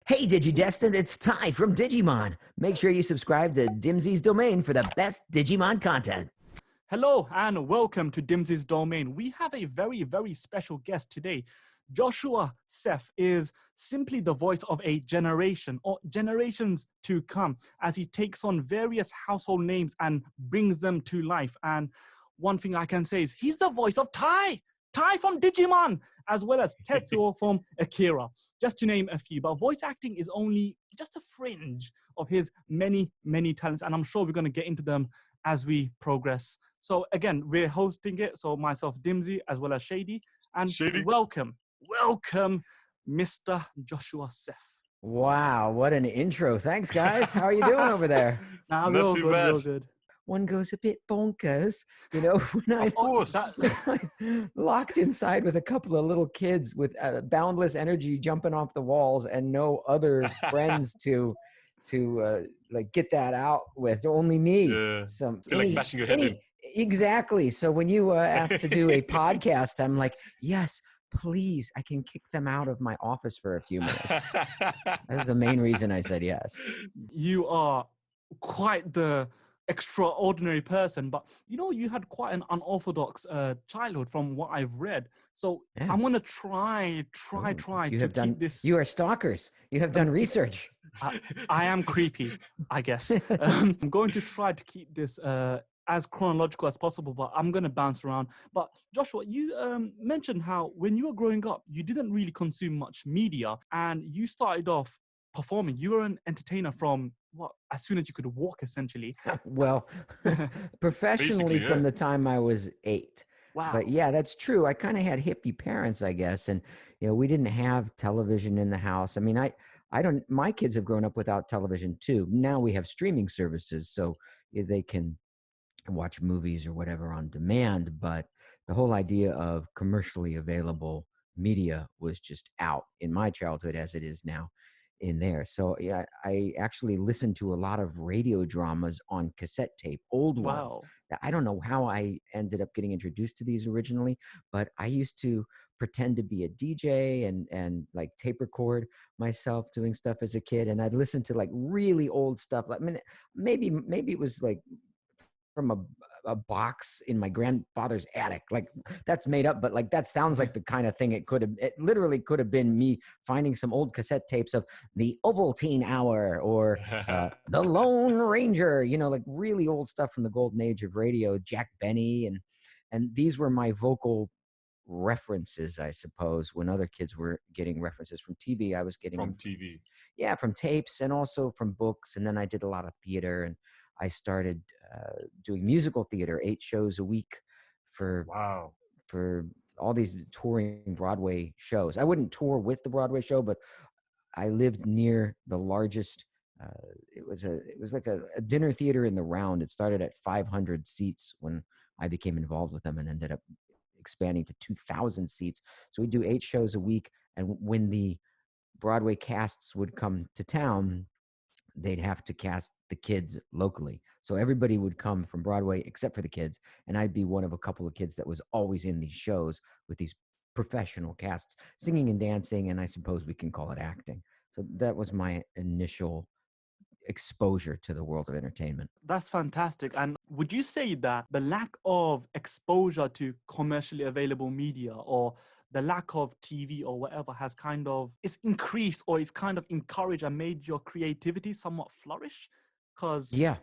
Hey DigiDestined, it's Tai from Digimon. Make sure you subscribe to Dimsy's Domain for the best Digimon content. Hello and welcome to Dimsy's Domain. We have a very special guest today. Joshua Seth is simply the voice of a generation or generations to come as he takes on various household names and brings them to life. And one thing I can say is he's the voice of Tai. Tai from Digimon, as well as Tetsuo from Akira, just to name a few. But voice acting is only just a fringe of his many talents, and I'm sure we're going to get into them as we progress. So again, we're hosting it. So myself, Dimsy, as well as Shady, and welcome, Mr. Joshua Seth. Wow, what an intro. Thanks, guys. How are you doing over there? Nah, we're all good, we're all good. One goes a bit bonkers, you know, when I'm locked inside with a couple of little kids with boundless energy jumping off the walls and no other friends to like get that out with, only me. Yeah. Like bashing your head in. Exactly. So when you asked to do a podcast, I'm like, yes, please, I can kick them out of my office for a few minutes. That's the main reason I said yes. You are quite the extraordinary person, but you know, you had quite an unorthodox childhood from what I've read. So yeah. I'm gonna try to keep this. You are stalkers. You have done research. I am creepy, I guess. I'm going to try to keep this as chronological as possible, but I'm going to bounce around. But Joshua, you mentioned how when you were growing up, you didn't really consume much media and you started off performing. You were an entertainer from as soon as you could walk, essentially. Well, professionally from the time I was 8. Wow. But yeah, that's true. I kind of had hippie parents, I guess. And, you know, we didn't have television in the house. I mean, my kids have grown up without television too. Now we have streaming services, so they can watch movies or whatever on demand. But the whole idea of commercially available media was just out in my childhood as it is now in there. So yeah, I actually listened to a lot of radio dramas on cassette tape, old ones. I don't know how I ended up getting introduced to these originally, but I used to pretend to be a DJ and like tape record myself doing stuff as a kid. And I'd listen to like really old stuff. I mean, maybe it was like from a box in my grandfather's attic. Like that's made up, but like that sounds like the kind of thing it literally could have been me finding some old cassette tapes of the Ovaltine Hour or the Lone Ranger, you know, like really old stuff from the golden age of radio, Jack Benny. And these were my vocal references, I suppose. When other kids were getting references from TV, I was getting from TV. Yeah, from tapes and also from books. And then I did a lot of theater, and I started doing musical theater, 8 shows a week for all these touring Broadway shows. I wouldn't tour with the Broadway show, but I lived near the largest. It was like a dinner theater in the Round. It started at 500 seats when I became involved with them, and ended up expanding to 2,000 seats. So we do 8 shows a week, and when the Broadway casts would come to town, they'd have to cast the kids locally. So everybody would come from Broadway except for the kids. And I'd be one of a couple of kids that was always in these shows with these professional casts, singing and dancing. And I suppose we can call it acting. So that was my initial exposure to the world of entertainment. That's fantastic. And would you say that the lack of exposure to commercially available media or the lack of TV or whatever has kind of, it's increased or it's kind of encouraged and made your creativity somewhat flourish? Because yeah,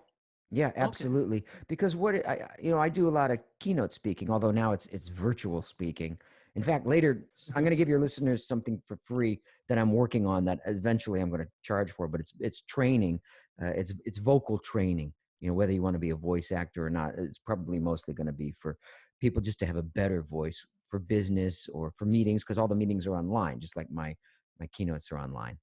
absolutely. Okay. Because I do a lot of keynote speaking, although now it's virtual speaking. In fact, later I'm going to give your listeners something for free that I'm working on that eventually I'm going to charge for, but it's training. It's vocal training. You know, whether you want to be a voice actor or not, it's probably mostly going to be for people just to have a better voice for business or for meetings, because all the meetings are online, just like my keynotes are online.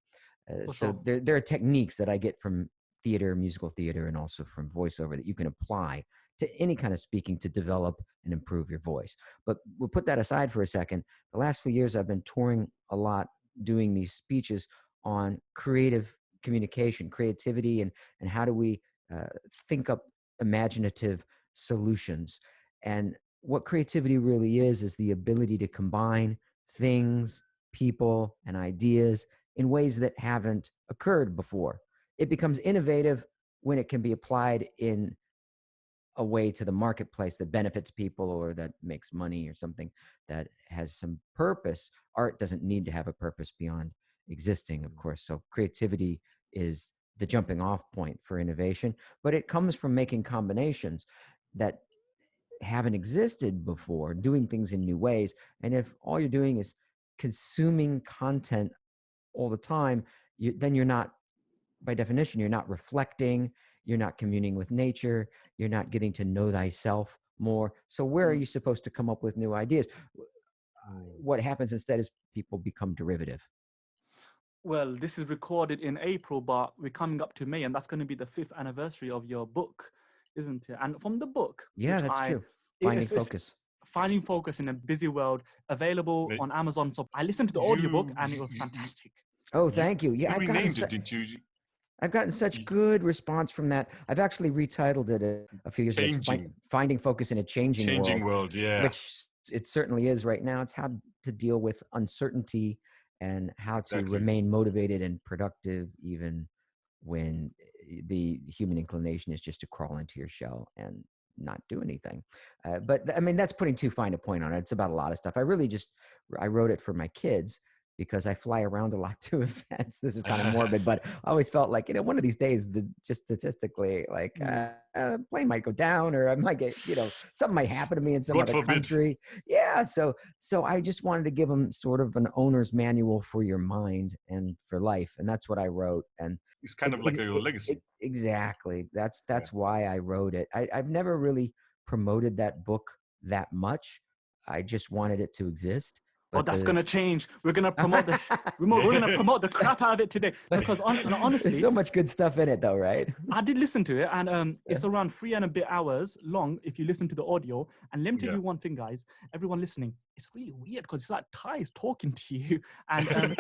So there are techniques that I get from theater, musical theater, and also from voiceover that you can apply to any kind of speaking to develop and improve your voice. But we'll put that aside for a second. The last few years, I've been touring a lot, doing these speeches on creative communication, creativity, and how do we think up imaginative solutions. And what creativity really is the ability to combine things, people, and ideas in ways that haven't occurred before. It becomes innovative when it can be applied in a way to the marketplace that benefits people or that makes money or something that has some purpose. Art doesn't need to have a purpose beyond existing, of course. So creativity is the jumping off point for innovation, but it comes from making combinations that haven't existed before, doing things in new ways. And if all you're doing is consuming content all the time, then you're not, by definition, you're not reflecting, you're not communing with nature, you're not getting to know thyself more. So where are you supposed to come up with new ideas? What happens instead is people become derivative. Well, this is recorded in April, but we're coming up to May, and that's going to be the 5th anniversary of your book, isn't it? And from the book, Yeah, which that's true. it's Focus. Finding Focus in a Busy World, available on Amazon. So I listened to the audiobook and it was fantastic. Oh, thank you. Yeah, you renamed it, didn't you? I've gotten such good response from that. I've actually retitled it a few years ago, Finding Focus in a Changing World. Yeah. Which it certainly is right now. It's how to deal with uncertainty and how to remain motivated and productive even when the human inclination is just to crawl into your shell and not do anything. But I mean, that's putting too fine a point on it. It's about a lot of stuff. I wrote it for my kids because I fly around a lot to events. This is kind of morbid, but I always felt like, one of these days, just statistically, like a plane might go down, or I might get, something might happen to me in some other country. Yeah. So I just wanted to give them sort of an owner's manual for your mind and for life. And that's what I wrote. And it's kind of like your legacy. Exactly. That's why I wrote it. I've never really promoted that book that much. I just wanted it to exist. But that's going to change. We're going to promote we're going to promote the crap out of it today, because honestly, there's so much good stuff in it though, right? I did listen to it, and it's around 3 and a bit hours long if you listen to the audio. And let me tell you one thing, guys, everyone listening, it's really weird because it's like Tai is talking to you. And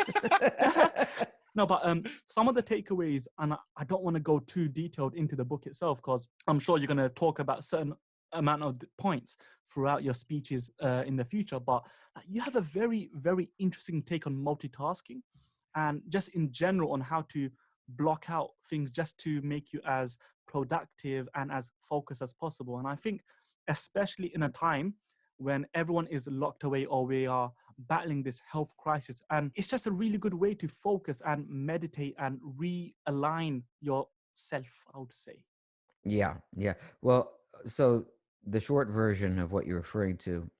no, but some of the takeaways, and I don't want to go too detailed into the book itself, because I'm sure you're going to talk about certain amount of points throughout your speeches in the future, but you have a very, very interesting take on multitasking and just in general on how to block out things just to make you as productive and as focused as possible. And I think especially in a time when everyone is locked away or we are battling this health crisis, and it's just a really good way to focus and meditate and realign yourself, I would say. Yeah. Well, so the short version of what you're referring to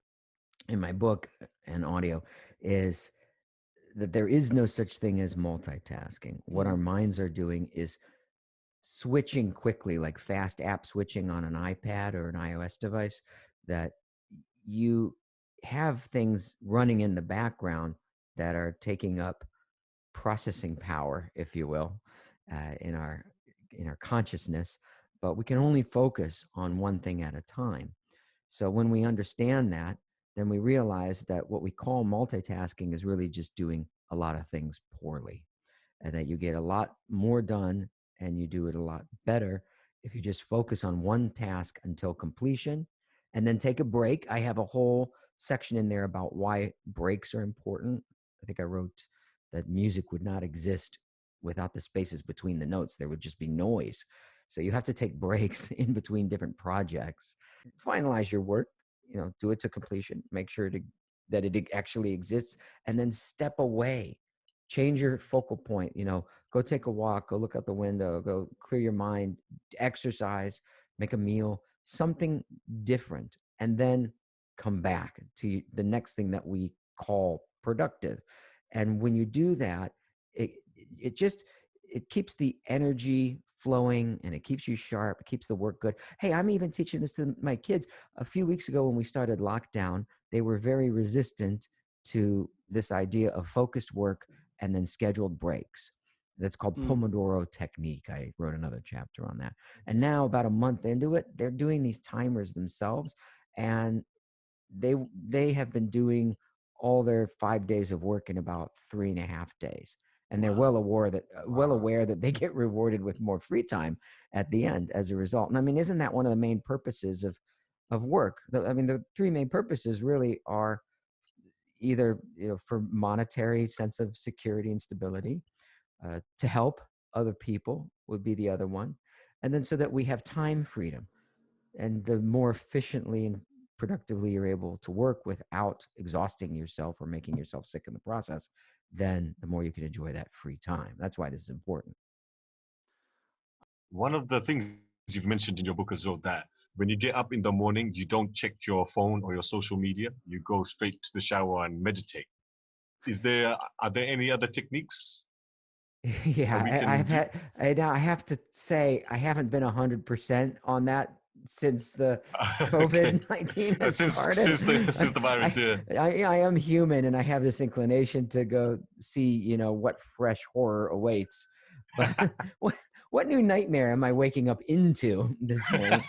in my book and audio is that there is no such thing as multitasking. What our minds are doing is switching quickly, like fast app switching on an iPad or an iOS device, that you have things running in the background that are taking up processing power, if you will, in our consciousness, but we can only focus on one thing at a time. So when we understand that, then we realize that what we call multitasking is really just doing a lot of things poorly, and that you get a lot more done and you do it a lot better if you just focus on one task until completion and then take a break. I have a whole section in there about why breaks are important. I think I wrote that music would not exist without the spaces between the notes. There would just be noise. So you have to take breaks in between different projects. Finalize your work, do it to completion, make sure that it actually exists, and then step away. Change your focal point, go take a walk, go look out the window, go clear your mind, exercise, make a meal, something different, and then come back to the next thing that we call productive. And when you do that, it keeps the energy flowing and it keeps you sharp, it keeps the work good. Hey, I'm even teaching this to my kids. A few weeks ago when we started lockdown, they were very resistant to this idea of focused work and then scheduled breaks. That's called Pomodoro technique. I wrote another chapter on that. And now about a month into it, they're doing these timers themselves, and they have been doing all their 5 days of work in about 3.5 days. And they're well aware that they get rewarded with more free time at the end as a result. And I mean, isn't that one of the main purposes of work? The three main purposes really are either for monetary sense of security and stability, to help other people would be the other one. And then so that we have time freedom. And the more efficiently and productively you're able to work without exhausting yourself or making yourself sick in the process, then the more you can enjoy that free time. That's why this is important. One of the things you've mentioned in your book as well, that when you get up in the morning, you don't check your phone or your social media. You go straight to the shower and meditate. Are there any other techniques that we Yeah, can do? I have to say, I haven't been 100% on that since the Okay. COVID-19 has Since started. since the virus, yeah. I am human and I have this inclination to go see, what fresh horror awaits. But what, what new nightmare am I waking up into this morning?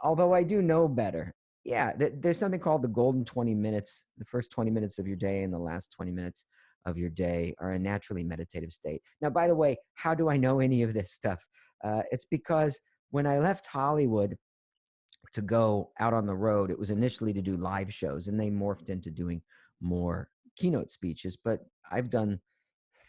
Although I do know better. Yeah, there's something called the golden 20 minutes. The first 20 minutes of your day and the last 20 minutes of your day are a naturally meditative state. Now, by the way, how do I know any of this stuff? It's because when I left Hollywood to go out on the road, it was initially to do live shows, and they morphed into doing more keynote speeches. But I've done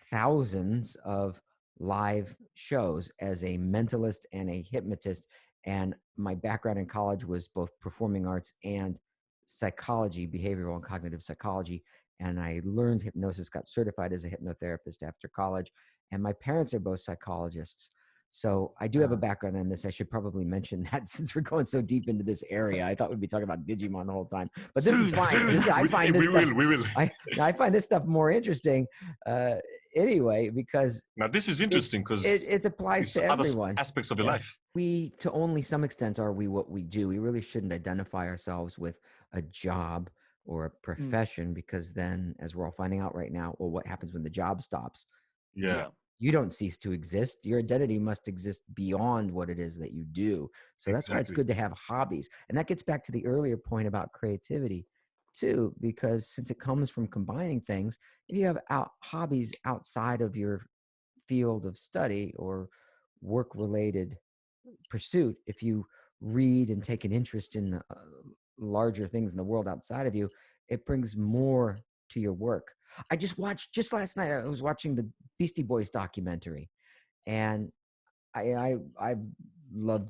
thousands of live shows as a mentalist and a hypnotist. And my background in college was both performing arts and psychology, behavioral and cognitive psychology. And I learned hypnosis, got certified as a hypnotherapist after college. And my parents are both psychologists. So I do have a background in this. I should probably mention that since we're going so deep into this area. I thought we'd be talking about Digimon the whole time, but this is fine. I find this stuff. We will. I find this stuff more interesting anyway because Now this is interesting because it applies to other everyone. aspects of your life. We, to only some extent, are we what we do. We really shouldn't identify ourselves with a job or a profession because then, as we're all finding out right now, well, what happens when the job stops? Yeah. You don't cease to exist. Your identity must exist beyond what it is that you do. So that's why it's good to have hobbies. And that gets back to the earlier point about creativity too, because since it comes from combining things, if you have hobbies outside of your field of study or work related pursuit, if you read and take an interest in larger things in the world outside of you, it brings more to your work. Just last night, I was watching the Beastie Boys documentary, and I loved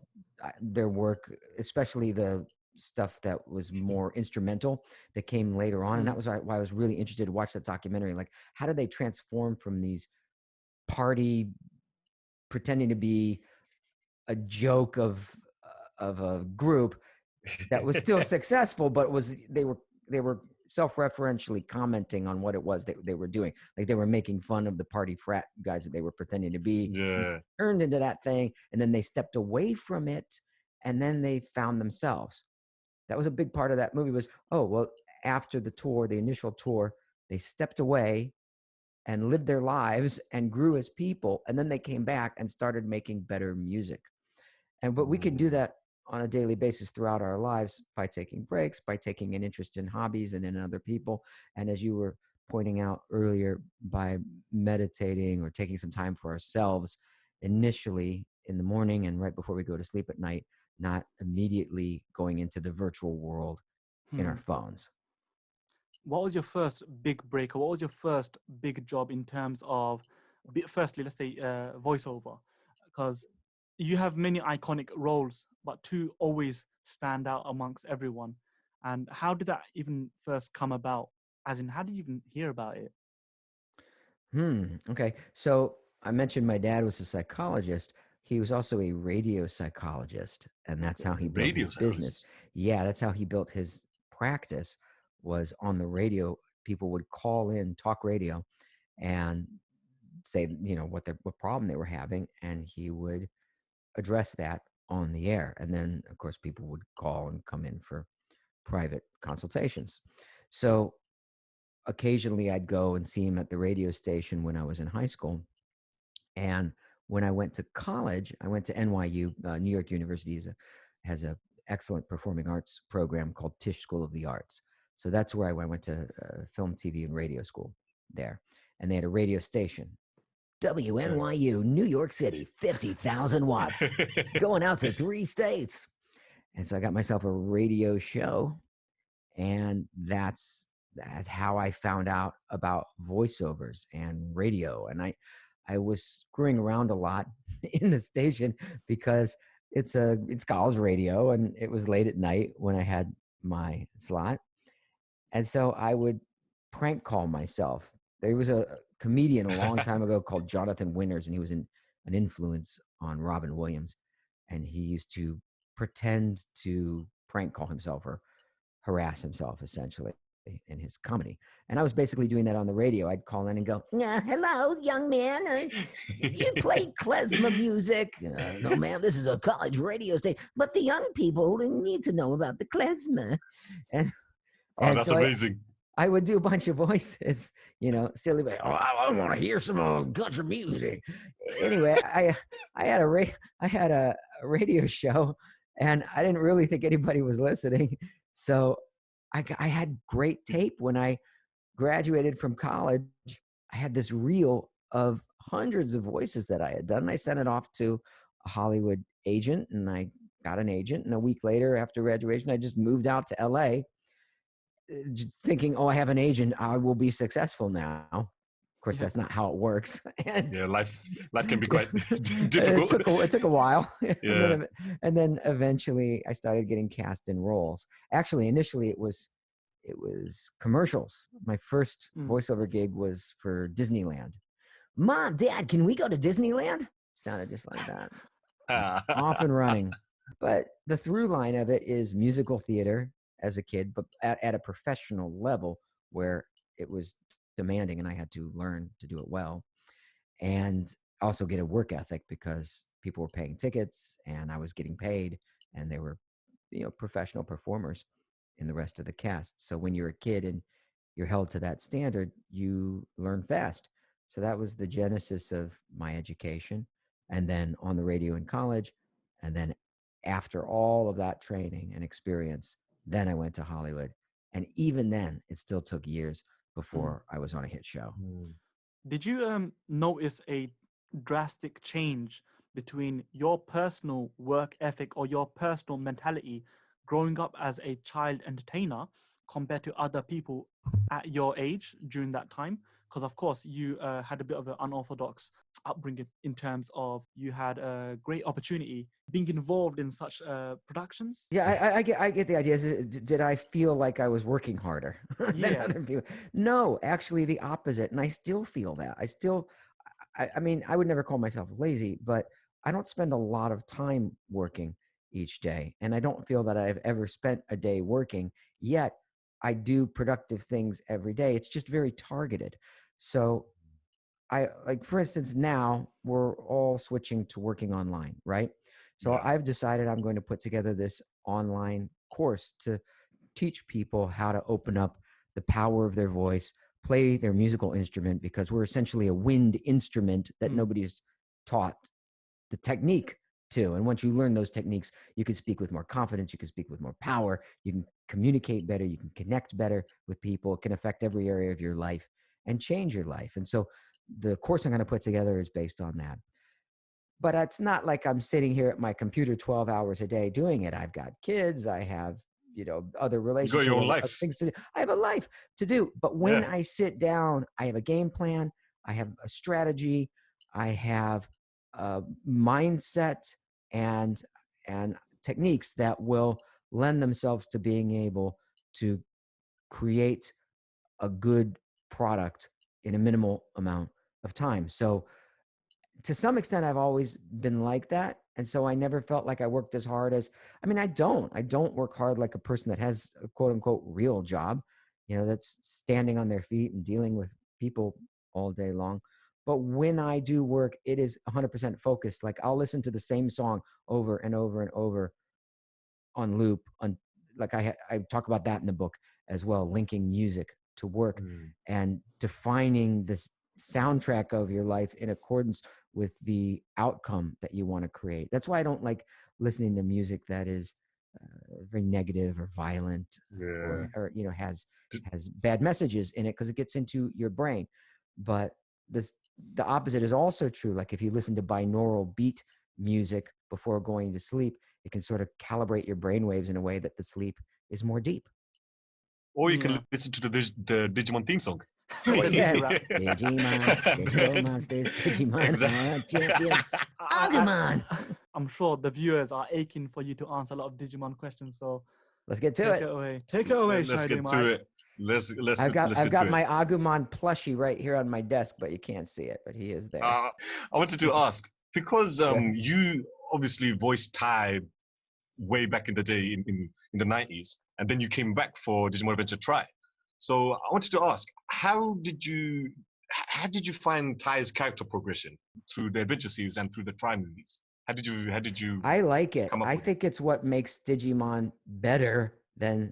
their work, especially the stuff that was more instrumental that came later on. And that was why I was really interested to watch that documentary. Like, how did they transform from these party pretending to be a joke of a group that was still successful, but they were self-referentially commenting on what it was that they were doing. Like they were making fun of the party frat guys that they were pretending to be. Yeah. Turned into that thing, and then they stepped away from it, and then they found themselves. That was a big part of that movie. Was, oh well, after the tour, the initial tour, they stepped away and lived their lives and grew as people, and then they came back and started making better music. But we can do that on a daily basis throughout our lives by taking breaks, by taking an interest in hobbies and in other people. And as you were pointing out earlier, by meditating or taking some time for ourselves initially in the morning and right before we go to sleep at night, not immediately going into the virtual world in our phones. What was your first big break, or what was your first big job in terms of, firstly, let's say voiceover? Because you have many iconic roles, but two always stand out amongst everyone. And how did that even first come about? As in, how did you even hear about it? Okay. So I mentioned my dad was a psychologist. He was also a radio psychologist, and that's how he built Radio his business. psychologist. Yeah, that's how he built his practice, was on the radio. People would call in, talk radio, and say, what problem they were having, and he would address that on the air. And then, of course, people would call and come in for private consultations. So occasionally I'd go and see him at the radio station when I was in high school. And when I went to college, I went to NYU. New York University has a excellent performing arts program called Tisch School of the Arts. So that's where I went to film, TV, and radio school there. And they had a radio station, WNYU, New York City, 50,000 watts, going out to 3 states. And so I got myself a radio show, and that's how I found out about voiceovers and radio. And I was screwing around a lot in the station because it's college radio, and it was late at night when I had my slot. And so I would prank call myself. There was a comedian a long time ago called Jonathan Winters, and he was an influence on Robin Williams. And he used to pretend to prank call himself or harass himself, essentially, in his comedy. And I was basically doing that on the radio. I'd call in and go, "Yeah, hello, young man. You play klezmer music? No, ma'am, this is a college radio station. But the young people need to know about the klezmer." And Oh, and that's so amazing. I would do a bunch of voices, silly, but I want to hear some country music. Anyway, I had a radio show, and I didn't really think anybody was listening. So I had great tape when I graduated from college. I had this reel of hundreds of voices that I had done. I sent it off to a Hollywood agent, and I got an agent. And a week later, after graduation, I just moved out to LA, thinking, oh, I have an agent, I will be successful now. Of course, that's not how it works. And Yeah, life can be quite it difficult. took a while. Yeah. And then eventually I started getting cast in roles. Actually, initially it was commercials. My first voiceover gig was for Disneyland. Mom, Dad, can we go to Disneyland? Sounded just like that. Off and running. But the through line of it is musical theater as a kid, but at a professional level where it was demanding and I had to learn to do it well. And also get a work ethic because people were paying tickets and I was getting paid, and they were, professional performers in the rest of the cast. So when you're a kid and you're held to that standard, you learn fast. So that was the genesis of my education. And then on the radio in college. And then after all of that training and experience, then I went to Hollywood. And even then, it still took years before I was on a hit show. Did you notice a drastic change between your personal work ethic or your personal mentality growing up as a child entertainer compared to other people at your age during that time? Because of course you had a bit of an unorthodox upbringing in terms of you had a great opportunity being involved in such productions. Yeah, I get the idea. Did I feel like I was working harder than other people? No, actually the opposite. And I still feel that. I mean, I would never call myself lazy, but I don't spend a lot of time working each day. And I don't feel that I've ever spent a day working, yet I do productive things every day. It's just very targeted. So for instance, now we're all switching to working online, right? So I've decided I'm going to put together this online course to teach people how to open up the power of their voice, play their musical instrument, because we're essentially a wind instrument that nobody's taught the technique to. And once you learn those techniques, you can speak with more confidence, you can speak with more power, you can communicate better, you can connect better with people. It can affect every area of your life and change your life. And so the course I'm going to put together is based on that. But it's not like I'm sitting here at my computer 12 hours a day doing it. I've got kids. I have, other relationships. You got your own life. Things to do. I have a life to do. But when I sit down, I have a game plan. I have a strategy. I have a mindset and techniques that will lend themselves to being able to create a good product in a minimal amount of time. So to some extent, I've always been like that. And so I never felt like I worked as hard as, I don't work hard like a person that has a quote unquote real job, that's standing on their feet and dealing with people all day long. But when I do work, it is 100% focused. Like I'll listen to the same song over and over and over on loop. Like I talk about that in the book as well, linking music to work and defining this soundtrack of your life in accordance with the outcome that you want to create. That's why I don't like listening to music that is very negative or violent or has bad messages in it, because it gets into your brain. But the opposite is also true. Like if you listen to binaural beat music before going to sleep, it can sort of calibrate your brain waves in a way that the sleep is more deep. Or you can listen to the Digimon theme song. Oh yeah, Digi rap. Digimon, digital monsters, Digimon are champions. Agumon. I'm sure the viewers are aching for you to answer a lot of Digimon questions. So Let's get to take it it. away. Take it away, Let's Shiny get to Mike. it. Let's I've let's get got to it. my Agumon plushie right here on my desk, but you can't see it. But he is there. I wanted to ask because Yeah. you obviously voiced Tai way back in the day in the 90s, and then you came back for Digimon Adventure Tri. So I wanted to ask, how did you find Tai's character progression through the Adventure series and through the Tri movies? How did you I like it. come up I with think it's what makes Digimon better than,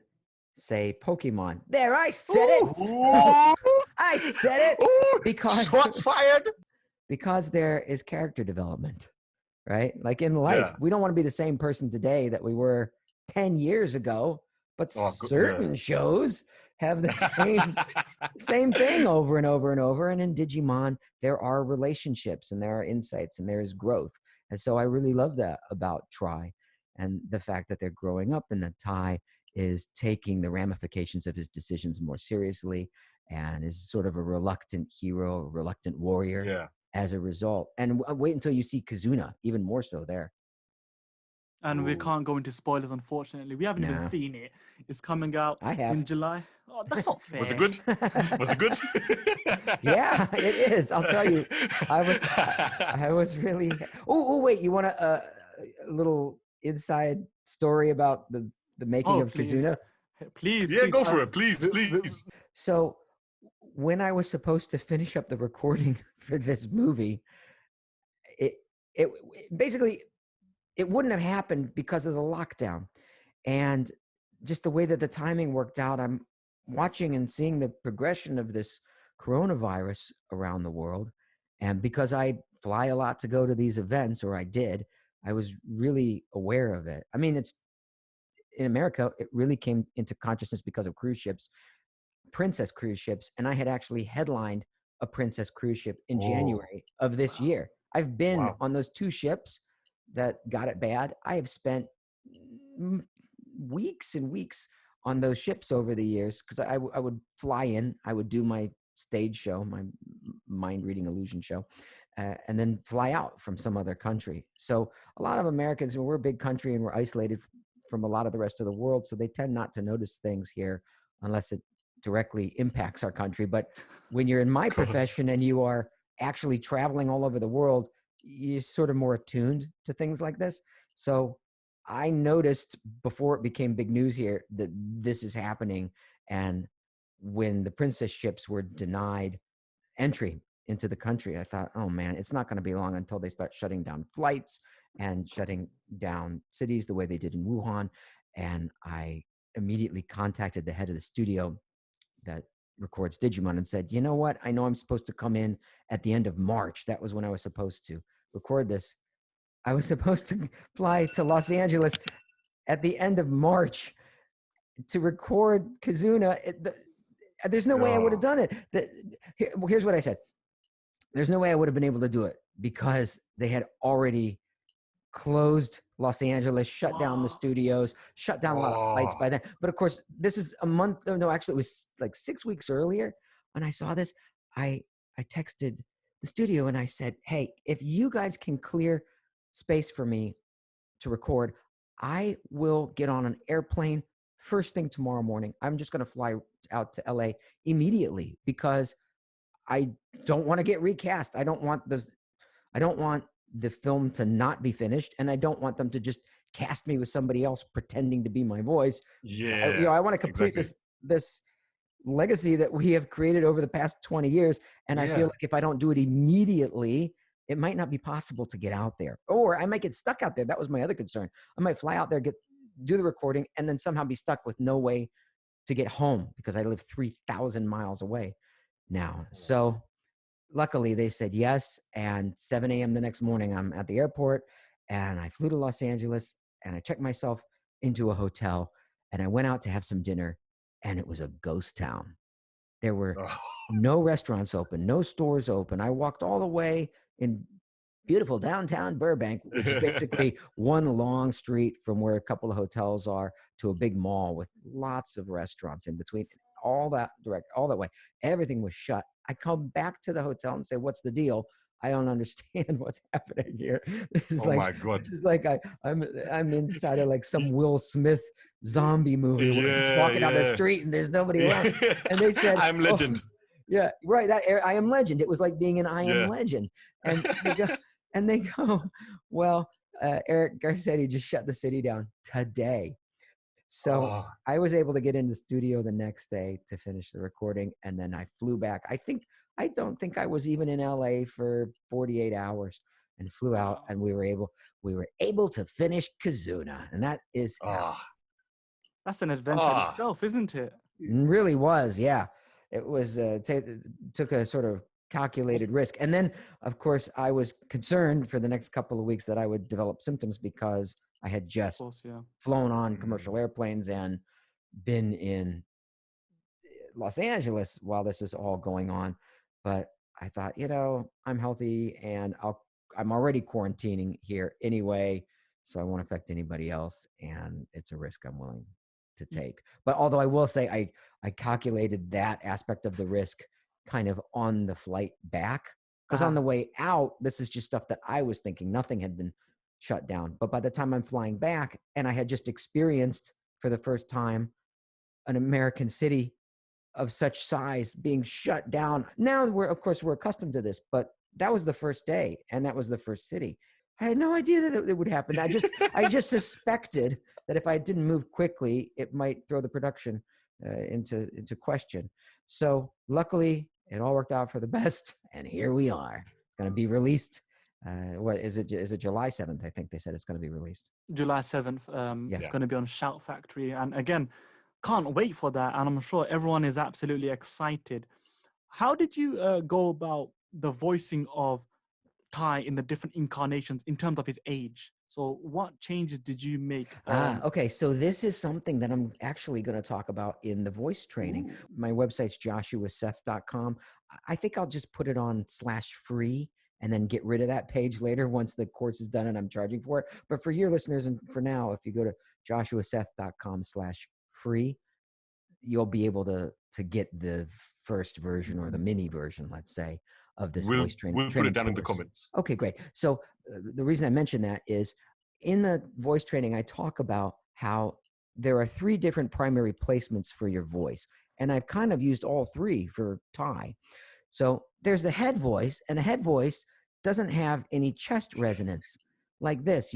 say, Pokemon. There, I said it. Ooh, I said it ooh, because shots fired. because there is character development, right? Like in life, Yeah. we don't want to be the same person today that we were 10 years ago, but Oh, certain shows have the same thing over and over and over. And in Digimon, there are relationships and there are insights and there is growth. And so I really love that about Tri and the fact that they're growing up and that Tai is taking the ramifications of his decisions more seriously and is sort of a reluctant hero, a reluctant warrior Yeah. as a result. And wait until you see Kizuna, even more so there. And we Ooh. can't go into spoilers, unfortunately. We haven't even No. seen it. It's coming out I have. in July. Oh, that's not fair. Was it good? Was it good? Yeah, it is. I'll tell you. I was really. Oh, wait. You want a little inside story about the making Oh, of please. Kizuna? Please, Yeah, please. go for it, please, please. So, when I was supposed to finish up the recording for this movie, it basically it wouldn't have happened because of the lockdown, and just the way that the timing worked out. I'm watching and seeing the progression of this coronavirus around the world, and because I fly a lot to go to these events, or I did, I was really aware of it. I mean, it's in America, it really came into consciousness because of cruise ships, princess cruise ships, and I had actually headlined a princess cruise ship in Oh, January of this year. I've been wow. on those two ships that got it bad. I have spent weeks and weeks on those ships over the years because I would fly in, I would do my stage show, my mind reading illusion show, and then fly out from some other country. So a lot of Americans, we're a big country and we're isolated from a lot of the rest of the world, so they tend not to notice things here unless it directly impacts our country. But when you're in my Of course. profession and you are actually traveling all over the world, you're sort of more attuned to things like this. So I noticed before it became big news here that this is happening. And when the princess ships were denied entry into the country, I thought, oh man, it's not going to be long until they start shutting down flights and shutting down cities the way they did in Wuhan. And I immediately contacted the head of the studio that records Digimon and said, you know what? I know I'm supposed to come in at the end of March. That was when I was supposed to record this. I was supposed to fly to Los Angeles at the end of March to record Kizuna. There's no way I would have done it. Here's what I said. There's no way I would have been able to do it because they had already closed Los Angeles, shut down the studios, shut down a lot of flights by then. But of course, this is a month. No, actually, it was like 6 weeks earlier when I saw this. I texted the studio and I said, hey, if you guys can clear space for me to record, I will get on an airplane first thing tomorrow morning. I'm just going to fly out to LA immediately because I don't want to get recast. I don't want the film to not be finished, and I don't want them to just cast me with somebody else pretending to be my voice. Yeah. I want to complete this legacy that we have created over the past 20 years. And I feel like if I don't do it immediately, it might not be possible to get out there, or I might get stuck out there. That was my other concern. I might fly out there, do the recording, and then somehow be stuck with no way to get home because I live 3,000 miles away now. So luckily they said yes. And 7 a.m. the next morning, I'm at the airport and I flew to Los Angeles and I checked myself into a hotel and I went out to have some dinner, and it was a ghost town. There were no restaurants open, no stores open. I walked all the way in beautiful downtown Burbank, which is basically one long street from where a couple of hotels are to a big mall with lots of restaurants in between. all that way. Everything was shut. I come back to the hotel and say, "What's the deal? I don't understand what's happening here. This is Oh like my God. I'm inside of like some Will Smith zombie movie where he's Yeah, walking down the yeah. street and there's nobody around." Yeah. And they said, I'm "Oh, Legend. yeah, right. That I Am Legend." It was like being an I Am Yeah. Legend. And they go, "Well, Eric Garcetti just shut the city down today." So Oh, I was able to get in the studio the next day to finish the recording, and then I flew back. I don't think I was even in LA for 48 hours, and flew out, Wow. and we were able to finish Kizuna, and that is how ah, That's an adventure in ah. itself, isn't it? it really was. Yeah, it was took a sort of calculated risk, and then of course I was concerned for the next couple of weeks that I would develop symptoms because I had Of just course, yeah. flown on Mm. commercial airplanes and been in Los Angeles while this is all going on. But I thought, I'm healthy and I'm already quarantining here anyway, so I won't affect anybody else, and it's a risk I'm willing to Y- take. But although I will say I calculated that aspect of the risk kind of on the flight back, because on the Ah, way out, this is just stuff that I was thinking, nothing had been shut down. But by the time I'm flying back, and I had just experienced for the first time an American city of such size being shut down. Now we're accustomed to this, but that was the first day, and that was the first city. I had no idea that it would happen. I just suspected that if I didn't move quickly, it might throw the production into question. So luckily, it all worked out for the best, and here we are. It's going to be released. What is it? Is it July 7th? I think they said it's going to be released. July 7th, it's Yes. Yeah. going to be on Shout Factory. And again, can't wait for that. And I'm sure everyone is absolutely excited. How did you go about the voicing of Tai in the different incarnations in terms of his age? So what changes did you make? Okay. So this is something that I'm actually going to talk about in the voice training. Ooh, My website's joshuaseth.com. I think I'll just put it on /free and then get rid of that page later once the course is done and I'm charging for it. But for your listeners and for now, if you go to joshuaseth.com/free, you'll be able to get the first version or the mini version, let's say, of this We'll voice we'll put it training down in the course. comments. Okay, great. So the reason I mention that is in the voice training, I talk about how there are 3 different primary placements for your voice. And I've kind of used all 3 for Tai. So there's the head voice, and the head voice doesn't have any chest resonance like this.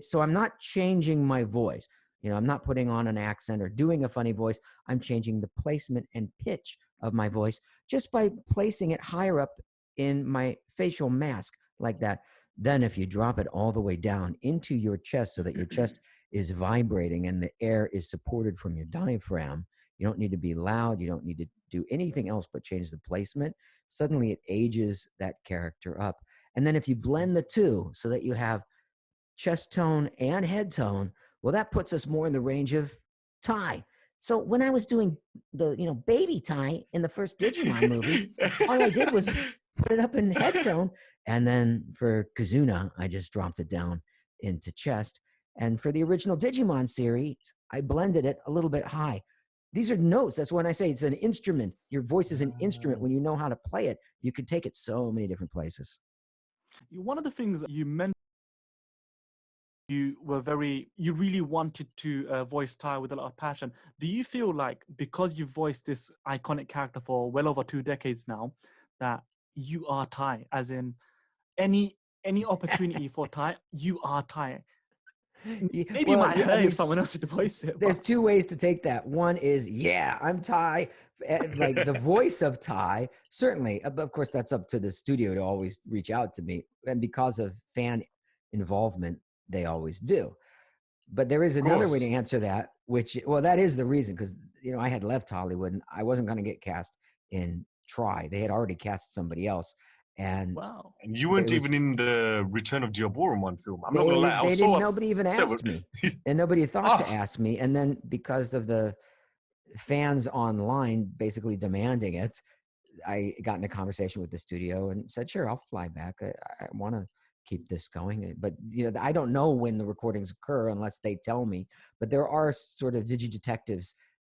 So I'm not changing my voice. I'm not putting on an accent or doing a funny voice. I'm changing the placement and pitch of my voice just by placing it higher up in my facial mask like that. Then if you drop it all the way down into your chest so that your chest is vibrating and the air is supported from your diaphragm, you don't need to be loud. You don't need to do anything else but change the placement. Suddenly it ages that character up. And then if you blend the two so that you have chest tone and head tone, well, that puts us more in the range of Tai. So when I was doing the, baby Tai in the first Digimon movie, all I did was put it up in head tone. And then for Kizuna, I just dropped it down into chest. And for the original Digimon series, I blended it a little bit high. These are notes. That's when I say it's an instrument. Your voice is an instrument. When you know how to play it, you can take it so many different places. one of the things you mentioned, you really wanted to voice Tai with a lot of passion. Do you feel like because you voiced this iconic character for well over 2 decades now, that you are Tai, as in any opportunity for Tai, you are Tai? Maybe you Well, might yeah, I hurt mean, if someone else did to voice it, there's but 2 ways to take that. One is, yeah, I'm Tai, like the voice of Tai. Certainly, but of course, that's up to the studio to always reach out to me, and because of fan involvement, they always do. But there is Of another way to course. answer that, which, well, that is the reason, because I had left Hollywood and I wasn't going to get cast in Try. They had already cast somebody else, and wow. And you it weren't was even in the Return of Jeoboromon film. I'm not gonna they lie. I they was didn't. so Nobody even upset with. asked me, and nobody thought to Ah, ask me. And then because of the fans online basically demanding it, I got in a conversation with the studio and said, "Sure, I'll fly back. I want to keep this going." But I don't know when the recordings occur unless they tell me. But there are sort of digi detectives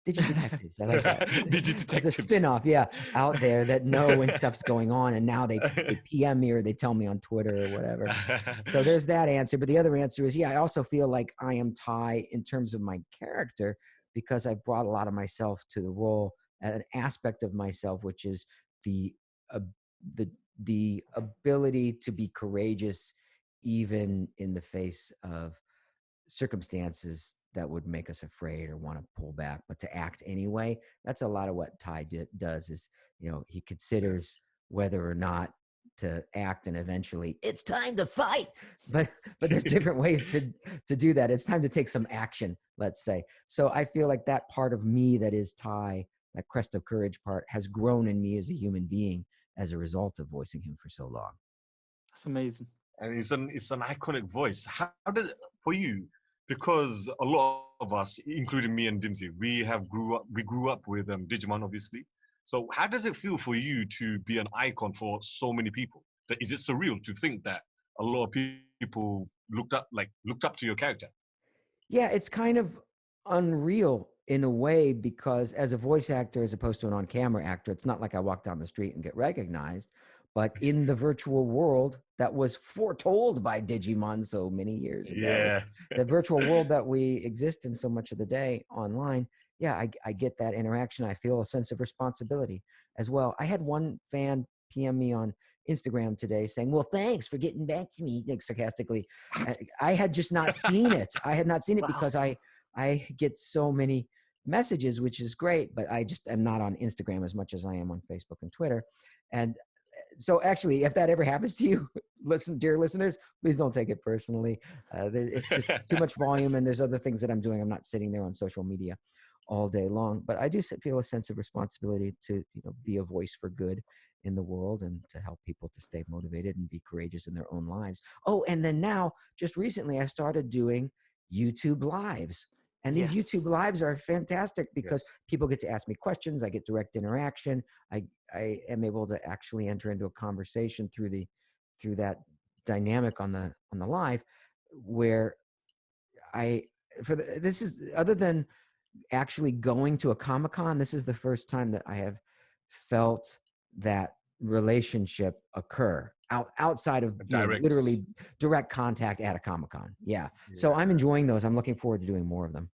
Digi-detectives. I like that. As a Digidetectives. spin-off, yeah, out there that know when stuff's going on, and now they PM me or they tell me on Twitter or whatever. So there's that answer. But the other answer is, yeah, I also feel like I am Tai in terms of my character because I brought a lot of myself to the role, an aspect of myself, which is the uh, the the ability to be courageous even in the face of circumstances that would make us afraid or want to pull back, but to act anyway. That's a lot of what Ty does is, he Yeah. considers whether or not to act, and eventually it's time to fight. But there's different ways to do that. It's time to take some action, let's say. So I feel like that part of me that is Ty, that crest of courage part, has grown in me as a human being as a result of voicing him for so long. That's amazing. And it's an iconic voice. How does for you? Because a lot of us, including me and Dimsy, we grew up with Digimon, obviously. So how does it feel for you to be an icon for so many people? Is it surreal to think that a lot of people looked up to your character? Yeah, it's kind of unreal in a way because as a voice actor, as opposed to an on-camera actor, it's not like I walk down the street and get recognized. But in the virtual world that was foretold by Digimon so many years ago, Yeah. the virtual world that we exist in so much of the day online, yeah, I get that interaction. I feel a sense of responsibility as well. I had one fan PM me on Instagram today saying, "Well, thanks for getting back to me," like sarcastically. I had just not seen it. I had not seen it Wow. because I get so many messages, which is great, but I just am not on Instagram as much as I am on Facebook and Twitter. And so actually, if that ever happens to you, listen, dear listeners, please don't take it personally. It's just too much volume, and there's other things that I'm doing. I'm not sitting there on social media all day long, but I do feel a sense of responsibility to be a voice for good in the world and to help people to stay motivated and be courageous in their own lives. Oh, and then now, just recently, I started doing YouTube lives. And these YouTube Yes. lives are fantastic because Yes. people get to ask me questions. I get direct interaction. I am able to actually enter into a conversation through that dynamic on the live, where I this is, other than actually going to a Comic-Con, this is the first time that I have felt that relationship occur outside of Direct. literally direct contact at a Comic-Con. Yeah. So I'm Yeah. enjoying those. I'm looking forward to doing more of them.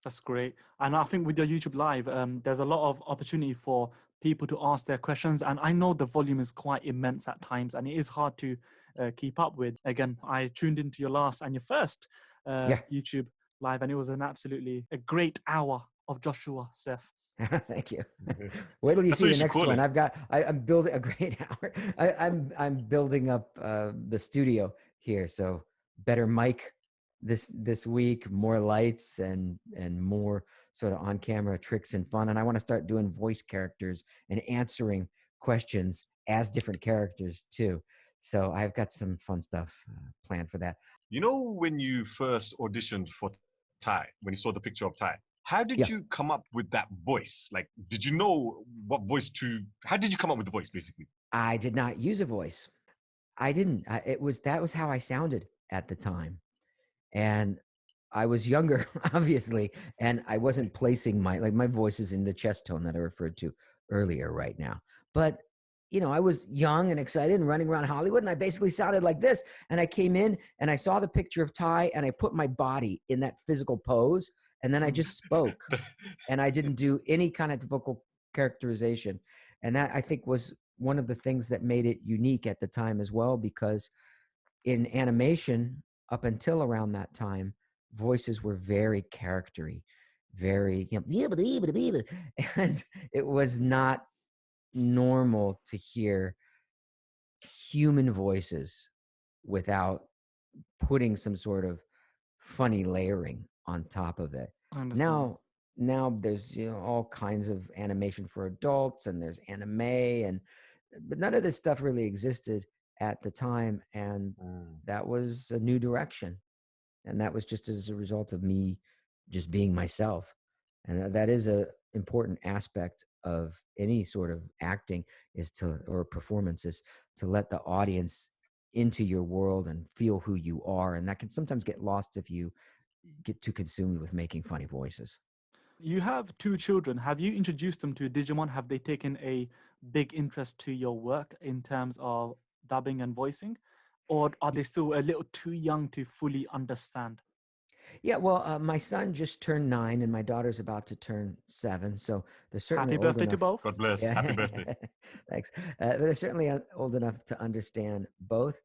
That's great. And I think with your YouTube Live, there's a lot of opportunity for people to ask their questions. And I know the volume is quite immense at times and it is hard to keep up with. Again, I tuned into your last and your first Yeah. YouTube Live, and it was an absolutely a great hour of Joshua Seth. Thank you. Wait till you That's see what you the should next call one. it. I'm building a great hour. I'm building up the studio here. So better mic this week, more lights and more sort of on camera tricks and fun. And I want to start doing voice characters and answering questions as different characters too. So I've got some fun stuff planned for that. You know, when you first auditioned for Tai, when you saw the picture of Tai, how did Yeah, you come up with that voice? Like, did you know what voice to? How did you come up with the voice, basically? I did not use a voice. I didn't. That was how I sounded at the time. And I was younger, obviously, and I wasn't placing my voice is in the chest tone that I referred to earlier right now. But I was young and excited and running around Hollywood, and I basically sounded like this. And I came in and I saw the picture of Ty, and I put my body in that physical pose, and then I Mm. just spoke, and I didn't do any kind of vocal characterization. And that, I think, was one of the things that made it unique at the time as well, because in animation up until around that time, voices were very charactery, very, and it was not normal to hear human voices without putting some sort of funny layering on top of it. I understand. Now there's all kinds of animation for adults, and there's anime, and but none of this stuff really existed at the time, and Mm. that was a new direction, and that was just as a result of me just being myself. And that is a important aspect of any sort of acting, is to, or performance, is to let the audience into your world and feel who you are, and that can sometimes get lost if you get too consumed with making funny voices. You have two children. Have you introduced them to Digimon? Have they taken a big interest to your work in terms of dubbing and voicing? Or are they still a little too young to fully understand? Yeah, well, my son just turned 9, and my daughter's about to turn 7, so they're certainly Happy old birthday to enough. both. God bless. Happy Yeah, birthday. thanks. They're certainly old enough to understand both.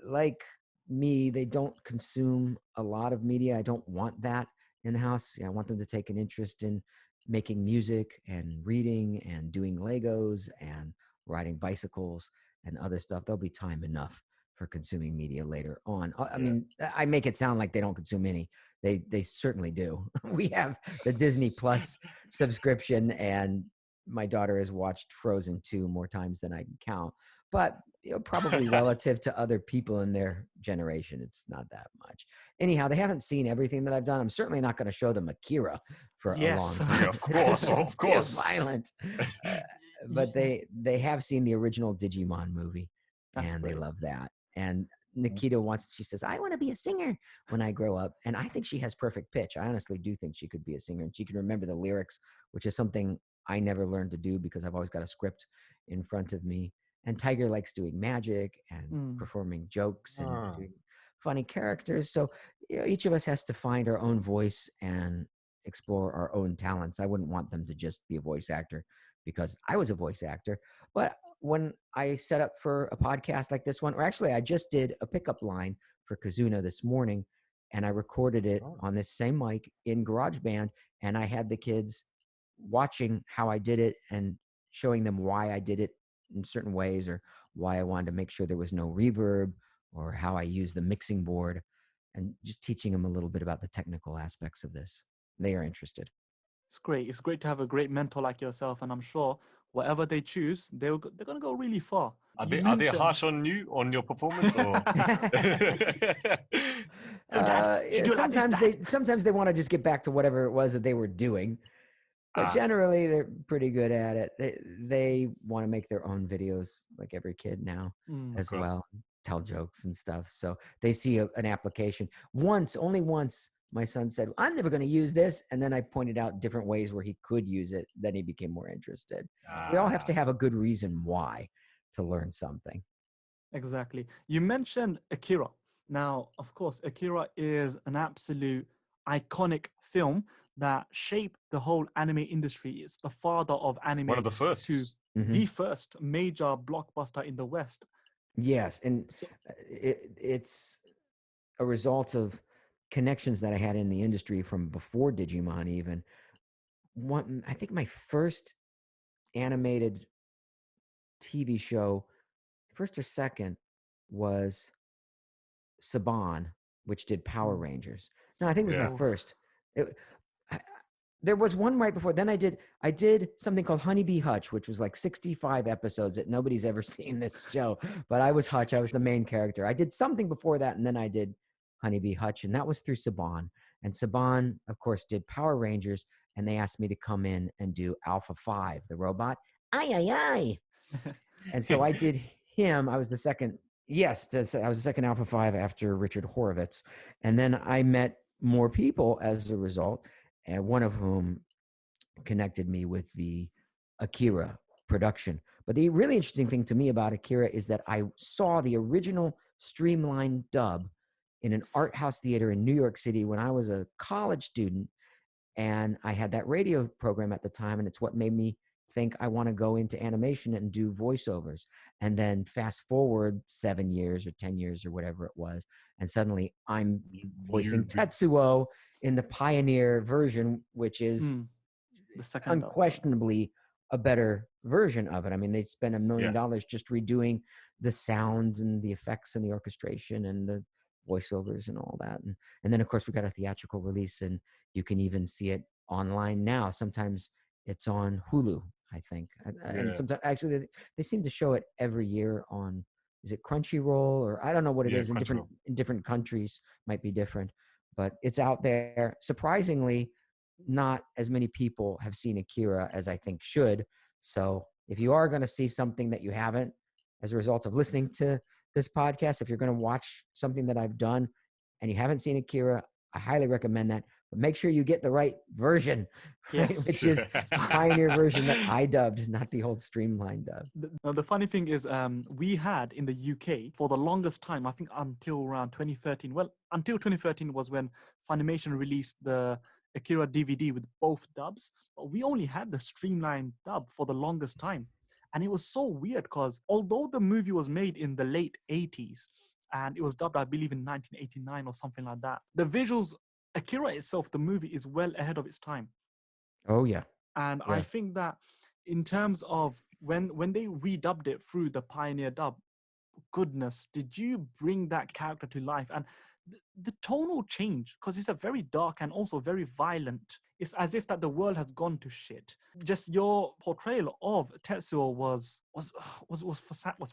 Like me, they don't consume a lot of media. I don't want that in the house. I want them to take an interest in making music and reading and doing Legos and riding bicycles and other stuff. There'll be time enough for consuming media later on. I Yeah. mean, I make it sound like they don't consume any. They certainly do. We have the Disney Plus subscription, and my daughter has watched Frozen 2 more times than I can count. But probably relative to other people in their generation, it's not that much. Anyhow, they haven't seen everything that I've done. I'm certainly not going to show them Akira for a long Yes. Yeah, time. of course, It's of too course. violent. Uh, but they have seen the original Digimon movie, That's and they great. love that. And Nikita she says, I want to be a singer when I grow up. And I think she has perfect pitch. I honestly do think she could be a singer, and she can remember the lyrics, which is something I never learned to do because I've always got a script in front of me. And Tiger likes doing magic and Mm. performing jokes and Ah, doing funny characters. So each of us has to find our own voice and explore our own talents. I wouldn't want them to just be a voice actor because I was a voice actor. But when I set up for a podcast like this one, or actually I just did a pickup line for Kizuna this morning, and I recorded it oh, on this same mic in GarageBand, and I had the kids watching how I did it and showing them why I did it in certain ways, or why I wanted to make sure there was no reverb, or how I use the mixing board, and just teaching them a little bit about the technical aspects of this. They are interested. It's great. It's great to have a great mentor like yourself, and I'm sure whatever they choose, they're gonna go really far. You are they mentioned, harsh on you on your performance or? no, Dad, you should Yeah, do it like this, Dad. sometimes they want to just get back to whatever it was that they were doing, but Ah, generally they're pretty good at it. They want to make their own videos like every kid now Mm. of as course. well, tell jokes and stuff. So they see an application. Only once, my son said, I'm never going to use this. And then I pointed out different ways where he could use it. Then he became more interested. We all have to Ah, have a good reason why to learn something. Exactly. You mentioned Akira. Now, of course, Akira is an absolute iconic film that shaped the whole anime industry. It's the father of one of anime the to firsts. Mhm. the first major blockbuster in the West. Yes. And So, it's a result of connections that I had in the industry from before Digimon even. I think my first animated TV show, first or second, was Saban, which did Power mm, Rangers. No, I think it was my Yeah. oh, first. It, I, there was one right before. Then I did something called Honeybee Hutch, which was like 65 episodes that nobody's ever seen this show. But I was Hutch. I was the main character. I did something before that, and then I did Honeybee Hutch, and that was through Saban. And Saban, of course, did Power Rangers, and they asked me to come in and do Alpha 5, the robot. Aye, aye, aye. And so I did him. I was the second. Yes, I was the second Alpha 5 after Richard Horowitz. And then I met more people as a result, and one of whom connected me with the Akira production. But the really interesting thing to me about Akira is that I saw the original streamlined dub in an art house theater in New York City when I was a college student, and I had that radio program at the time, and it's what made me think I want to go into animation and do voiceovers. And then fast forward 7 years or 10 years or whatever it was, and suddenly I'm voicing You Tetsuo in the Pioneer version, which is mm, the second dub. unquestionably a better version of it. I mean, they spent $1 million yeah. just redoing the sounds and the effects and the orchestration and the voiceovers and all that. And then of course we got a theatrical release, and you can even see it online now. Sometimes it's on Hulu, I think. And Yeah. sometimes actually they seem to show it every year on, is it Crunchyroll, or I don't know what it Yeah, is, Crunchyroll. in different countries might be different, but it's out there. Surprisingly, not as many people have seen Akira as I think should. So if you are going to see something that you haven't, as a result of listening to this podcast, if you're going to watch something that I've done and you haven't seen Akira, I highly recommend that. make sure you get the right version, right? Yes. Which is the pioneer version that I dubbed, not the old streamlined dub. The funny thing is, we had in the UK for the longest time, I think until around 2013. Well, until 2013 was when Funimation released the Akira DVD with both dubs. But we only had the streamlined dub for the longest time. And it was so weird because although the movie was made in the late 80s and it was dubbed, I believe, in 1989 or something like that, the visuals, Akira itself, the movie is well ahead of its time. Oh yeah. And I Yeah. think that in terms of when they redubbed it through the Pioneer dub, goodness, did you bring that character to life? And the tonal change, because it's a very dark and also very violent. It's as if that the world has gone to shit. Just your portrayal of Tetsuo was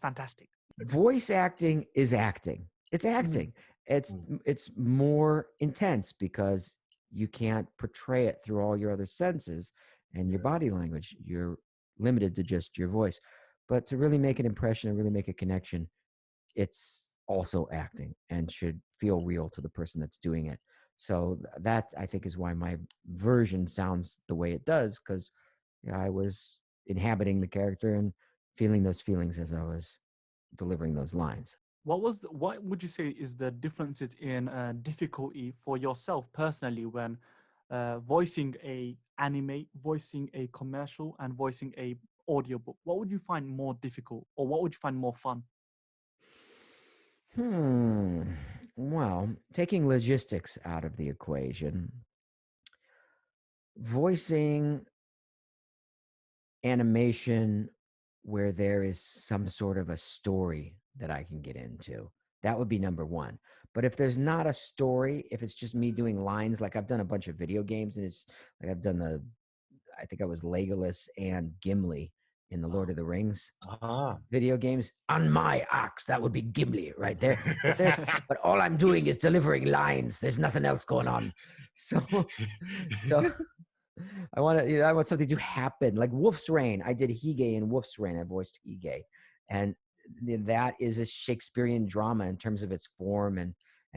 fantastic. Voice acting is acting. It's acting. It's more intense because you can't portray it through all your other senses and your body language. You're limited to just your voice. But to really make an impression and really make a connection, it's also acting and should feel real to the person that's doing it. So that, I think, is why my version sounds the way it does, because I was inhabiting the character and feeling those feelings as I was delivering those lines. What would you say is the differences in difficulty for yourself personally when voicing a anime, voicing a commercial, and voicing a audiobook? What would you find more difficult, or what would you find more fun? Well, taking logistics out of the equation, voicing animation where there is some sort of a story that I can get into, that would be number one. But if there's not a story, if it's just me doing lines, like I've done a bunch of video games, and it's like I think I was Legolas and Gimli in the Lord of the Rings video games. On my ox, that would be Gimli right there. But all I'm doing is delivering lines. There's nothing else going on. So I want something to happen. Like Wolf's Rain. I did Hige in Wolf's Rain. I voiced Hige. And that is a Shakespearean drama in terms of its form and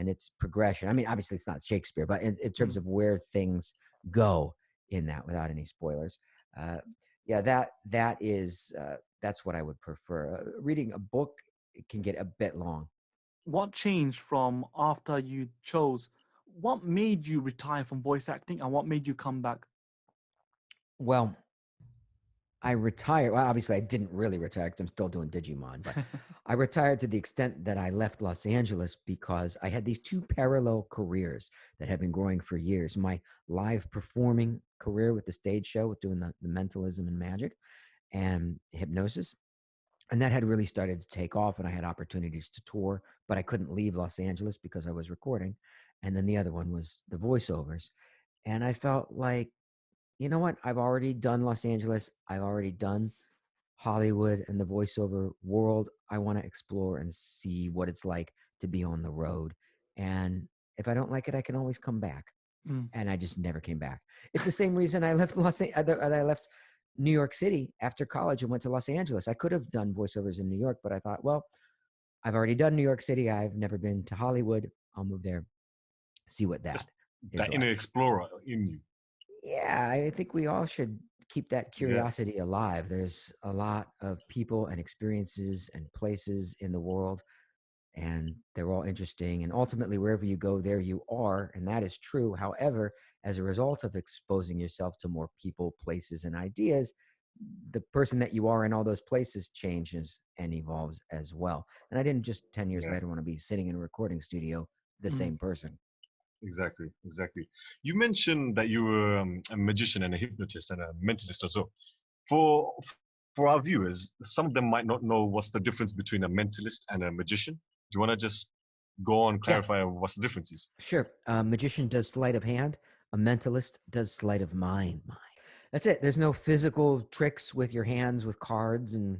its progression. I mean, obviously it's not Shakespeare, but in terms of where things go in that, without any spoilers. That's what I would prefer. Reading a book, it can get a bit long. What changed from after you chose? What made you retire from voice acting, and what made you come back? Well, I retired. Well, obviously, I didn't really retire because I'm still doing Digimon, but I retired to the extent that I left Los Angeles because I had these two parallel careers that had been growing for years. My live performing career with the stage show, with doing the mentalism and magic and hypnosis. And that had really started to take off, and I had opportunities to tour, but I couldn't leave Los Angeles because I was recording. And then the other one was the voiceovers. And I felt like, you know what? I've already done Los Angeles. I've already done Hollywood and the voiceover world. I want to explore and see what it's like to be on the road. And if I don't like it, I can always come back. And I just never came back. It's the same reason I left I left New York City after college and went to Los Angeles. I could have done voiceovers in New York, but I thought, well, I've already done New York City. I've never been to Hollywood. I'll move there, see what that Just is that like. inner explorer in you. Yeah, I think we all should keep that curiosity alive. There's a lot of people and experiences and places in the world, and they're all interesting. And ultimately, wherever you go, there you are. And that is true. However, as a result of exposing yourself to more people, places, and ideas, the person that you are in all those places changes and evolves as well. And I didn't just 10 years later want to be sitting in a recording studio, the same person. Exactly. You mentioned that you were a magician and a hypnotist and a mentalist as well. For our viewers, some of them might not know what's the difference between a mentalist and a magician. Do you want to just go on, clarify what's the difference is? Sure. A magician does sleight of hand. A mentalist does sleight of mind. That's it. There's no physical tricks with your hands with cards and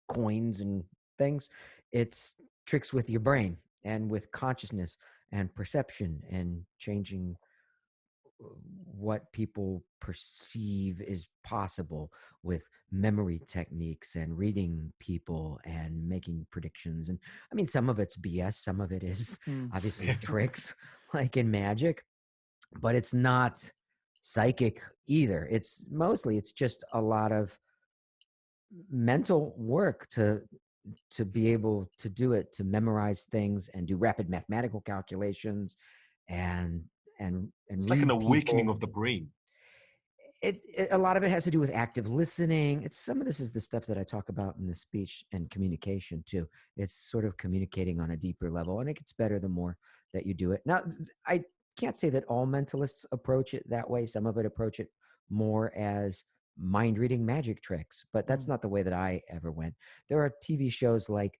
coins and things. It's tricks with your brain and with consciousness and perception and changing what people perceive is possible with memory techniques and reading people and making predictions. And I mean, some of it's BS, some of it is obviously tricks, like in magic. but it's not psychic either. It's just a lot of mental work to be able to do it, to memorize things and do rapid mathematical calculations and It's like an read awakening people. of the brain. A lot of it has to do with active listening. It's some of this is the stuff that I talk about in the speech and communication too. It's sort of communicating on a deeper level, and it gets better the more that you do it. Now, I can't say that all mentalists approach it that way. Some of it approach it more as mind reading magic tricks, but that's Mm. not the way that I ever went. There are TV shows like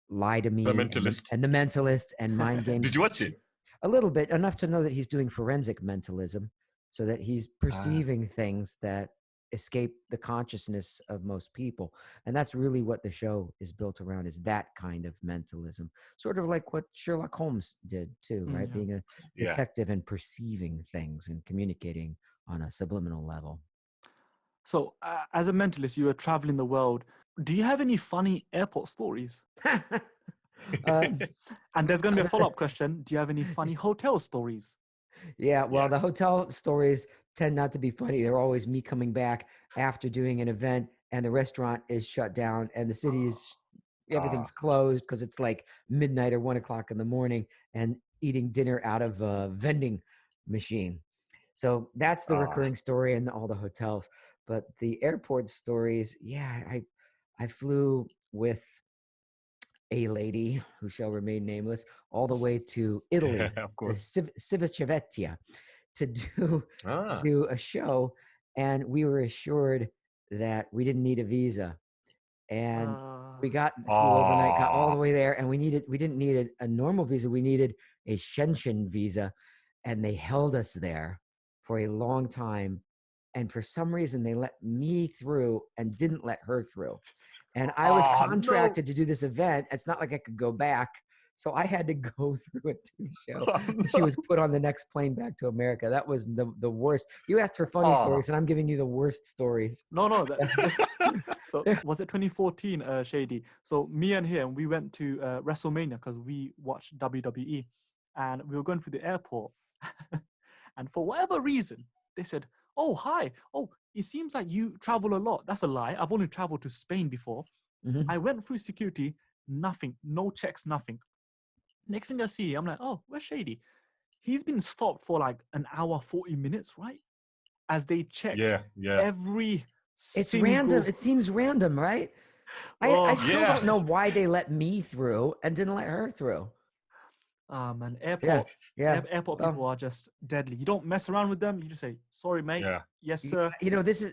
Lie to The Me Mentalist. and The Mentalist and Mind Did Games. you watch it? A little bit, enough to know that he's doing forensic mentalism, so that he's Ah, perceiving things that escape the consciousness of most people. And that's really what the show is built around, is that kind of mentalism. Sort of like what Sherlock Holmes did too, right? Yeah. Being a yeah. detective and perceiving things and communicating on a subliminal level. So, as a mentalist, you are traveling the world. Do you have any funny airport stories? um, And there's going to be a follow-up question. Do you have any funny hotel stories? Yeah, well, Yeah. the hotel stories tend not to be funny. They're always me coming back after doing an event and the restaurant is shut down and the city is Ah, everything's closed because it's like midnight or 1 o'clock in the morning, and eating dinner out of a vending machine. So that's the ah. recurring story in all the hotels. But the airport stories, yeah, I flew with a lady who shall remain nameless all the way to Italy, Of to course. Civicevecchia, to do Ah. a show, and we were assured that we didn't need a visa, and Uh, we flew overnight, got all Ah. the way there, and we didn't need a normal visa, we needed a Shenshin visa, and they held us there for a long time, and for some reason they let me through and didn't let her through, and I was Oh no. contracted to do this event. It's not like I could go back, so I had to go through it to the show. Oh And she no. was put on the next plane back to America. That was the worst. You asked for funny Oh. stories, and I'm giving you the worst stories. no. So was it 2014, Shady? So me and him, we went to WrestleMania because we watched WWE, and we were going through the airport, and for whatever reason, they said, "Oh, hi. Oh, it seems like you travel a lot." That's a lie. I've only traveled to Spain before. Mhm. I went through security, nothing, no checks, nothing. Next thing I see, I'm like, "Oh, where's Shady?" He's been stopped for like an hour, 40 minutes, right? As they checked Yeah, yeah. every It's random. single. It seems random, right? I Oh, still Yeah. don't know why they let me through and didn't let her through. and Yeah, yeah. airport Well, people are just deadly. You don't mess around with them. You just say, "Sorry, mate. Yeah. Yes, sir." this is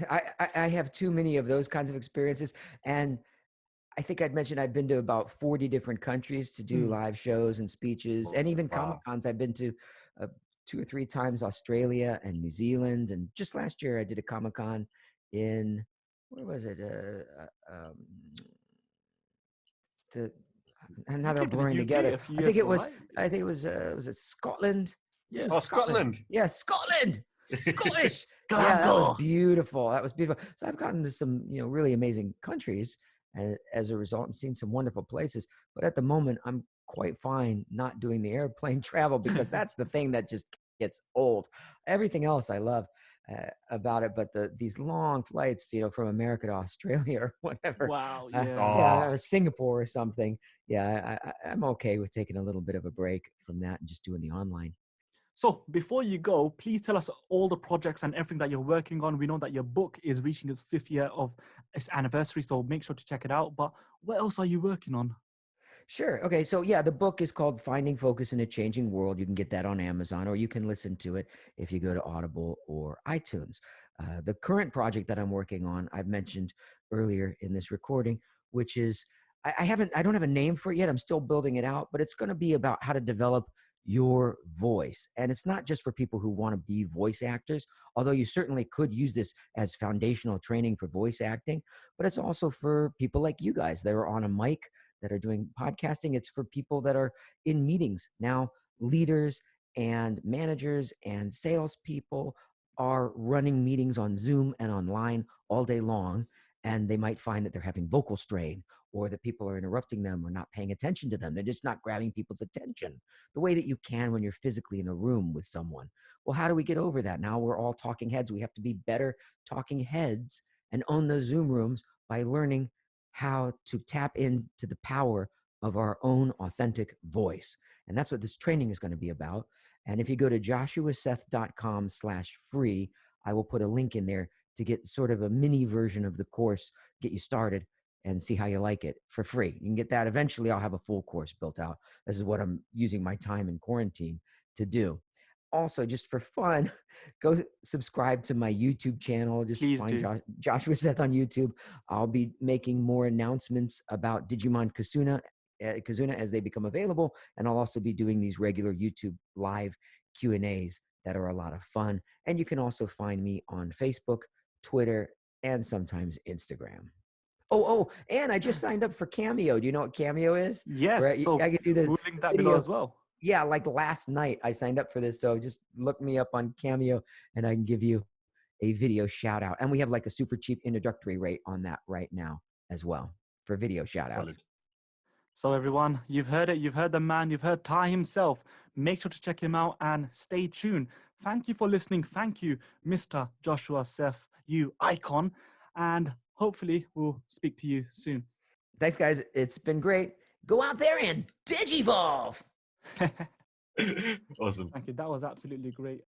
I have too many of those kinds of experiences, and I think I'd mentioned I've been to about 40 different countries to do Mm. live shows and speeches, and even Comic Wow. Cons. I've been to uh, 2 or 3 times Australia and New Zealand, and just last year I did a Comic Con in where was it? The and now You they're came to the blurring UK together. a few years ago, right? I think it was it Scotland? I think it Yeah. was Oh, Scotland. Scotland. Yeah, Scotland. Scottish. Yeah, that was Glasgow. beautiful. That was beautiful. So I've gotten to some, really amazing countries as a result, and seen some wonderful places. But at the moment, I'm quite fine not doing the airplane travel, because that's the thing that just gets old. Everything else I love about it, but these long flights, from America to Australia or whatever, Wow. uh, Yeah. yeah, Oh, or Singapore or something. Yeah, I'm okay with taking a little bit of a break from that and just doing the online. So before you go, please tell us all the projects and everything that you're working on. We know that your book is reaching its 5th year of its anniversary, so make sure to check it out. But what else are you working on? Sure. Okay. So yeah, the book is called Finding Focus in a Changing World. You can get that on Amazon, or you can listen to it if you go to Audible or iTunes. The current project that I'm working on, I've mentioned earlier in this recording, which is I don't have a name for it yet. I'm still building it out, but it's going to be about how to develop your voice. And it's not just for people who want to be voice actors, although you certainly could use this as foundational training for voice acting, but it's also for people like you guys that are on a mic, that are doing podcasting. It's for people that are in meetings. Now, leaders and managers and salespeople are running meetings on Zoom and online all day long. and they might find that they're having vocal strain, or that people are interrupting them or not paying attention to them. They're just not grabbing people's attention the way that you can when you're physically in a room with someone. Well, how do we get over that? Now we're all talking heads. We have to be better talking heads and own those Zoom rooms by learning how to tap into the power of our own authentic voice. And that's what this training is going to be about. And if you go to joshuaseth.com/free, I will put a link in there to get sort of a mini version of the course, get you started and see how you like it for free. You can get that. Eventually, I'll have a full course built out. This is what I'm using my time in quarantine to do. Also, just for fun, go subscribe to my YouTube channel. Just Please find do. Joshua Seth on YouTube. I'll be making more announcements about Digimon Kizuna as they become available. And I'll also be doing these regular YouTube live Q&As that are a lot of fun. And you can also find me on Facebook, Twitter, and sometimes Instagram. Oh, and I just signed up for Cameo. Do you know what Cameo is? Yes. Where So I can do the we'll link that below video. as well. Yeah, like last night I signed up for this. So just look me up on Cameo and I can give you a video shout out. And we have like a super cheap introductory rate on that right now as well for video shout outs. Solid. So everyone, you've heard it. You've heard the man. You've heard Tai himself. Make sure to check him out and stay tuned. Thank you for listening. Thank you, Mr. Joshua Seth, you icon. And hopefully we'll speak to you soon. Thanks, guys. It's been great. Go out there and Digivolve. Awesome. Thank you. That was absolutely great.